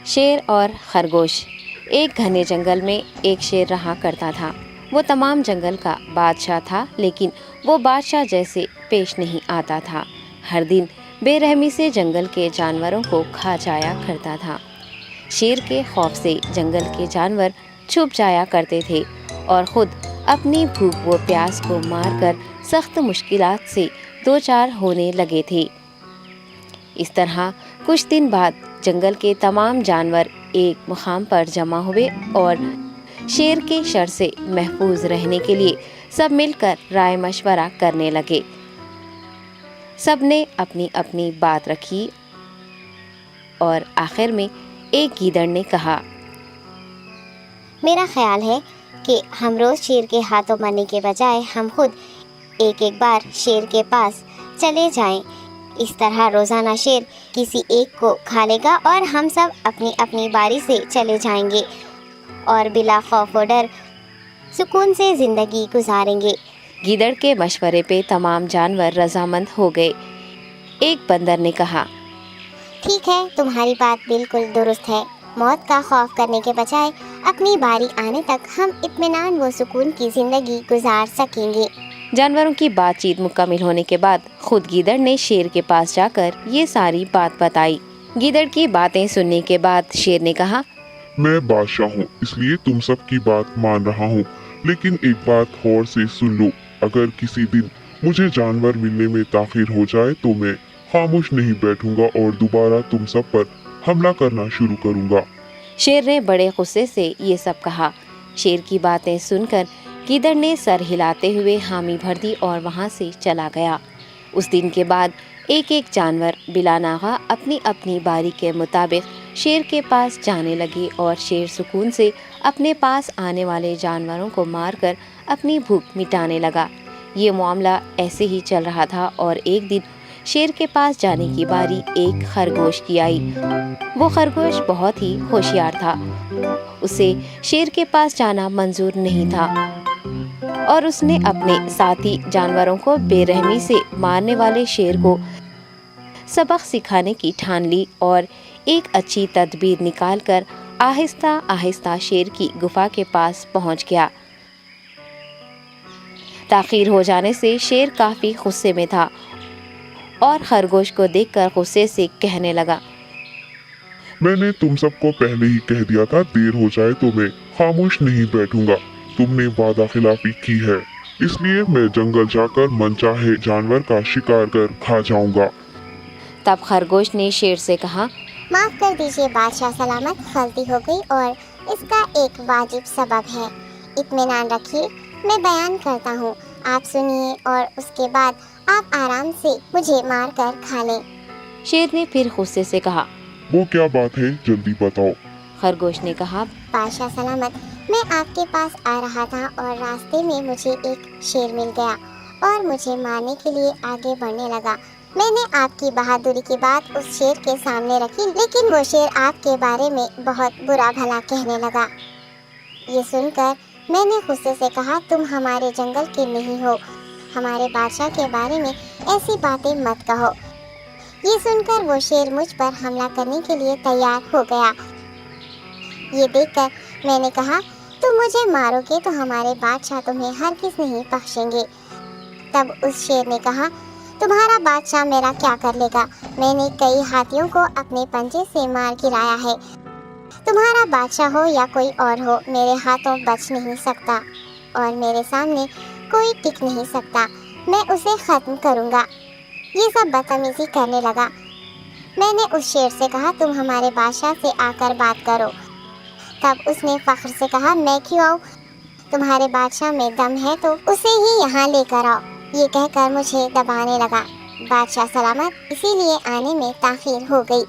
شیر اور خرگوش۔ ایک گھنے جنگل میں ایک شیر رہا کرتا تھا۔ وہ تمام جنگل کا بادشاہ تھا، لیکن وہ بادشاہ جیسے پیش نہیں آتا تھا۔ ہر دن بے رحمی سے جنگل کے جانوروں کو کھا جایا کرتا تھا۔ شیر کے خوف سے جنگل کے جانور چھپ جایا کرتے تھے اور خود اپنی بھوک و پیاس کو مار کر سخت مشکلات سے دوچار ہونے لگے تھے۔ اس طرح کچھ دن بعد جنگل کے تمام جانور ایک مقام پر جمع ہوئے اور شیر کے شر سے محفوظ رہنے کے لیے سب مل کر رائے مشورہ کرنے لگے۔ سب نے اپنی اپنی بات رکھی اور آخر میں ایک گیدڑ نے کہا، میرا خیال ہے کہ ہم روز شیر کے ہاتھوں مرنے کے بجائے ہم خود ایک بار شیر کے پاس چلے جائیں۔ اس طرح روزانہ شیر کسی ایک کو کھا لے گا اور ہم سب اپنی اپنی باری سے چلے جائیں گے اور بلا خوف و ڈر سکون سے زندگی گزاریں گے۔ گیدڑ کے مشورے پہ تمام جانور رضامند ہو گئے۔ ایک بندر نے کہا، ٹھیک ہے، تمہاری بات بالکل درست ہے۔ موت کا خوف کرنے کے بجائے اپنی باری آنے تک ہم اطمینان و سکون کی زندگی گزار سکیں گے۔ جانوروں کی بات چیت مکمل ہونے کے بعد خود گیدڑ نے شیر کے پاس جا کر یہ ساری بات بتائی۔ گیدڑ کی باتیں سننے کے بعد شیر نے کہا، میں بادشاہ ہوں، اس لیے تم سب کی بات مان رہا ہوں، لیکن ایک بات غور سے سن لو۔ اگر کسی دن مجھے جانور ملنے میں تاخیر ہو جائے تو میں خاموش نہیں بیٹھوں گا اور دوبارہ تم سب پر حملہ کرنا شروع کروں گا۔ شیر نے بڑے غصے سے یہ سب کہا۔ شیر کی باتیں سن کر گیدڑ نے سر ہلاتے ہوئے حامی بھر دی اور وہاں سے چلا گیا۔ اس دن کے بعد ایک ایک جانور بلا ناغہ اپنی اپنی باری کے مطابق شیر کے پاس جانے لگے اور شیر سکون سے اپنے پاس آنے والے جانوروں کو مار کر اپنی بھوک مٹانے لگا۔ یہ معاملہ ایسے ہی چل رہا تھا اور ایک دن شیر کے پاس جانے کی باری ایک خرگوش کی آئی۔ وہ خرگوش بہت ہی ہوشیار تھا۔ اسے شیر کے پاس جانا منظور نہیں تھا اور اس نے اپنے ساتھی جانوروں کو بے رحمی سے مارنے والے شیر کو سبق سکھانے کی ٹھان لی اور ایک اچھی تدبیر نکال کر آہستہ آہستہ شیر کی گفا کے پاس پہنچ گیا۔ تاخیر ہو جانے سے شیر کافی غصے میں تھا اور خرگوش کو دیکھ کر غصے سے کہنے لگا، میں نے تم سب کو پہلے ہی کہہ دیا تھا، دیر ہو جائے تو میں خاموش نہیں بیٹھوں گا۔ تم نے وعدہ خلافی کی ہے، اس لیے میں جنگل جا کر من چاہے جانور کا شکار کر کھا جاؤں گا۔ تب خرگوش نے شیر سے کہا، معاف کر دیجیے بادشاہ سلامت، غلطی ہو گئی اور اس کا ایک واجب سبب ہے۔ اطمینان رکھیے، میں بیان کرتا ہوں، آپ سنیے اور اس کے بعد آپ آرام سے مجھے مار کر کھا لیں۔ شیر نے پھر غصے سے کہا، وہ کیا بات ہے، جلدی بتاؤ۔ خرگوش نے کہا، بادشاہ سلامت، میں آپ کے پاس آ رہا تھا اور راستے میں مجھے ایک شیر مل گیا اور مجھے مارنے کے لیے آگے بڑھنے لگا۔ میں نے آپ کی بہادری کی بات اس شیر کے سامنے رکھی، لیکن وہ شیر آپ کے بارے میں بہت برا بھلا کہنے لگا۔ یہ سن کر میں نے غصے سے کہا، تم ہمارے جنگل کے نہیں ہو، ہمارے بادشاہ کے بارے میں ایسی باتیں مت کہو۔ یہ سن کر وہ شیر مجھ پر حملہ کرنے کے لیے تیار ہو گیا۔ یہ دیکھ کر میں نے کہا، تم مجھے مارو گے تو ہمارے بادشاہ تمہیں ہرگز نہیں بخشیں گے۔ تب اس شیر نے کہا، تمہارا بادشاہ میرا کیا کر لے گا؟ میں نے کئی ہاتھیوں کو اپنے پنجے سے مار گرایا ہے۔ تمہارا بادشاہ ہو یا کوئی اور ہو، میرے ہاتھوں بچ نہیں سکتا اور میرے سامنے کوئی ٹک نہیں سکتا۔ میں اسے ختم کروں گا۔ یہ سب بدتمیزی کرنے لگا۔ میں نے اس شیر سے کہا، تم ہمارے بادشاہ سے آ کر بات کرو۔ تب اس نے فخر سے کہا، میں کیوں آؤں؟ تمہارے بادشاہ میں دم ہے تو اسے ہی یہاں لے کر آؤ۔ یہ کہہ کر مجھے دبانے لگا۔ بادشاہ سلامت، اسی لیے آنے میں تاخیر ہو گئی۔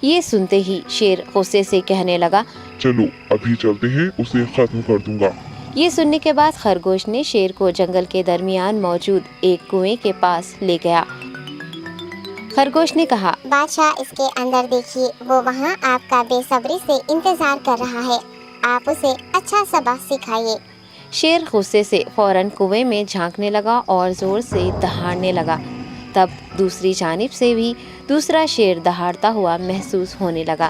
یہ سنتے ہی شیر غصے سے کہنے لگا، چلو ابھی چلتے ہیں، اسے ختم کر دوں گا۔ یہ سننے کے بعد خرگوش نے شیر کو جنگل کے درمیان موجود ایک کنویں کے پاس لے گیا۔ خرگوش نے کہا، بادشاہ اس کے اندر دیکھیے، وہ وہاں آپ کا بے صبری سے انتظار کر رہا ہے، آپ اسے اچھا سبق سکھائیے۔ شیر غصے سے فوراً کنویں میں جھانکنے لگا اور زور سے دہاڑنے لگا۔ تب دوسری جانب سے بھی دوسرا شیر دہاڑتا ہوا محسوس ہونے لگا۔